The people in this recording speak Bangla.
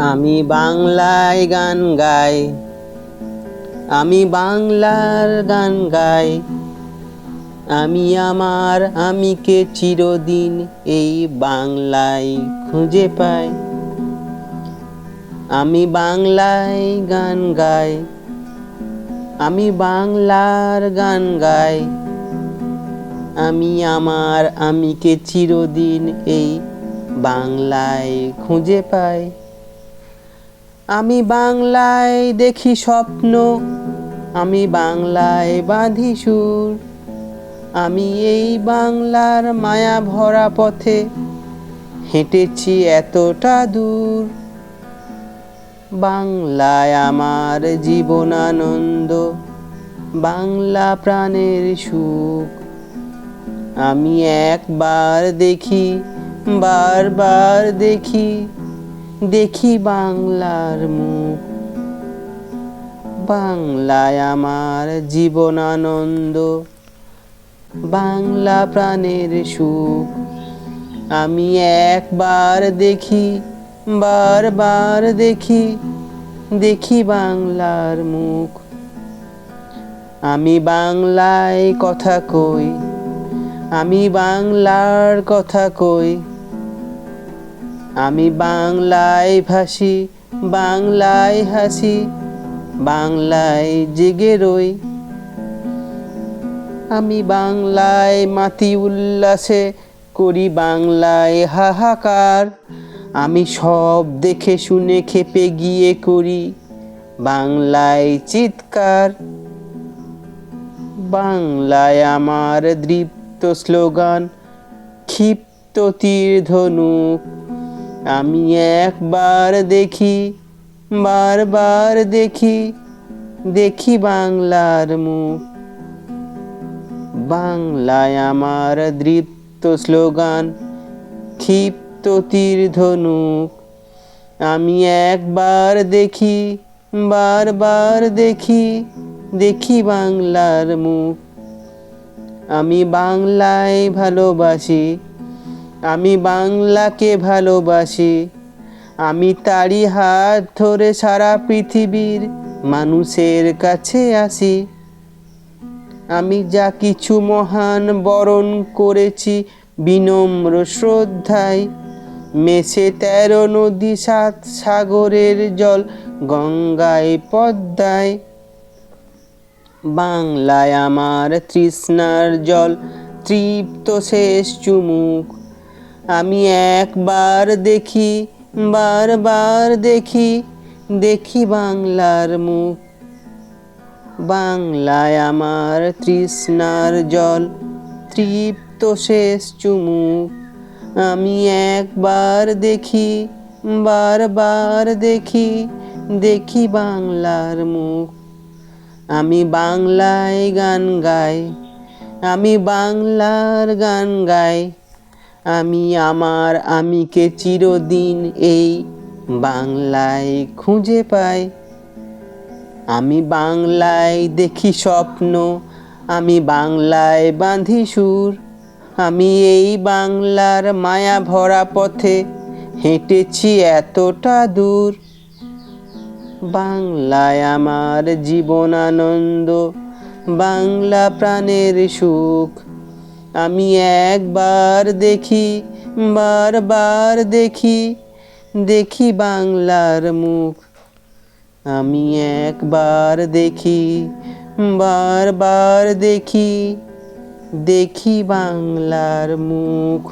আমি বাংলায় গান গাই, আমি বাংলার গান গাই। আমি আমার আমিকে চিরদিন এই বাংলায় খুঁজে পাই। আমি বাংলায় গান গাই, আমি বাংলার গান গাই। আমি আমার আমিকে চিরদিন এই বাংলায় খুঁজে পাই। আমি বাংলায় দেখি স্বপ্ন, আমি বাংলায় বাঁধি সুর। আমি এই বাংলার মায়া ভরা পথে হেঁটেছি এতটা দূর। বাংলায় আমার জীবন আনন্দ, বাংলা প্রাণের সুখ। আমি একবার দেখি, বারবার দেখি, দেখি বাংলার মুখ। বাংলায় আমার জীবন আনন্দ, বাংলা প্রাণের সুখ। আমি একবার দেখি, বারবার দেখি, দেখি বাংলার মুখ। আমি বাংলায় কথা কই, আমি বাংলার কথা কই। আমি বাংলায় ভাসি, বাংলায় হাসি, বাংলায় জেগে রই। আমি বাংলায় মাতি উল্লাসে, করি বাংলায় হাহাকার। আমি সব দেখে শুনে খেপে গিয়ে করি বাংলায় চিৎকার। বাংলায় আমার দৃপ্ত স্লোগান, ক্ষিপ্ত তীর ধনুক। আমি একবার দেখি, বারবার দেখি, দেখি বাংলার মুখ। বাংলায় আমার দৃপ্ত স্লোগান, ক্ষিপ্ত তীর ধনুক। আমি একবার দেখি, বারবার দেখি, দেখি বাংলার মুখ। আমি বাংলায় ভালোবাসি, আমি বাংলাকে ভালোবাসি। আমি তারি হাত ধরে সারা পৃথিবীর মানুষের কাছে আসি। আমি যা কিছু মহান বরণ করেছি বিনম্র শ্রদ্ধায়। মেশে 13 নদী 7 সাগরের জল গঙ্গায় পদ্মায়। বাংলায় আমার তৃষ্ণার জল তৃপ্ত শেষ চুমুক। আমি একবার দেখি, বারবার দেখি, দেখি বাংলার মুখ। বাংলায় আমার তৃষ্ণার জল তৃপ্ত শেষ চুমুক। আমি একবার দেখি, বারবার দেখি, দেখি বাংলার মুখ। আমি বাংলায় গান গাই, আমি বাংলার গান গাই। আমি আমার আমিকে চিরদিন এই বাংলায় খুঁজে পাই। আমি বাংলায় দেখি স্বপ্ন, আমি বাংলায় বাঁধি সুর। আমি এই বাংলার মায়া ভরা পথে হেঁটেছি এতটা দূর। বাংলায় আমার জীবন আনন্দ, বাংলা প্রাণের সুখ। আমি একবার দেখি, বারবার দেখি, দেখি বাংলার মুখ। আমি একবার দেখি, বারবার দেখি, দেখি বাংলার মুখ।